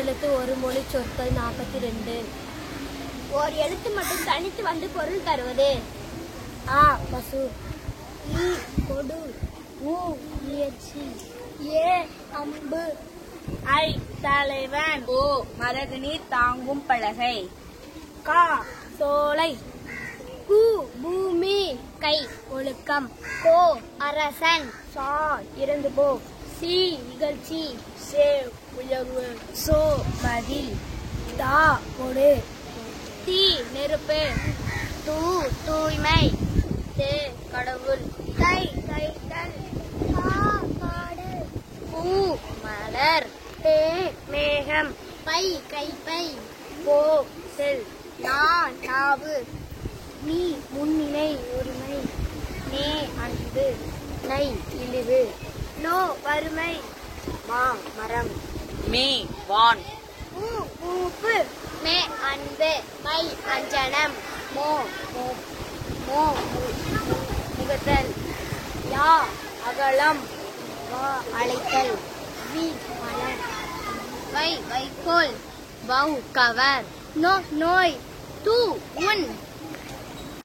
எழுத்து ஒரு மொழி சொற்கள் 42. ஓர் எழுத்து மட்டும் தனித்து வந்து பொருள் தருவது. ஆ பசு, ஈ கொடு, ஊ முயற்சி, ஏ அம்பு, ஐ தலைவன், ஓ மரகு நீர் தாங்கும் பலகை, கா சோலை, பூ பூமி, கை ஒழுக்கம், கோ அரசன், சா இறந்து போ, சி நிகழ்ச்சி, சே உயர்வு, சோ பதில், தா கொடு, தீ நெருப்பு, தூ தூய்மை, தே கடவுள், தை தைத்தல், கா காடு, பூ மலர், தே மேகம், பை கைப்பை, போ செல், நா நாவு, நீ முன்னிலை உரிமை, நே அன்பு, நை இழிவு, நோ வறுமை, மா மரம், மே வான், ஊ ஊப்பு, மே அன்பு, மை அஞ்சனம், மோ மோ மோ முகத்தல், யா அகலம், வா அழைத்தல், வி மலர், வை வைக்கோல், வௌ கவர், நோ நோய், தூ உன்,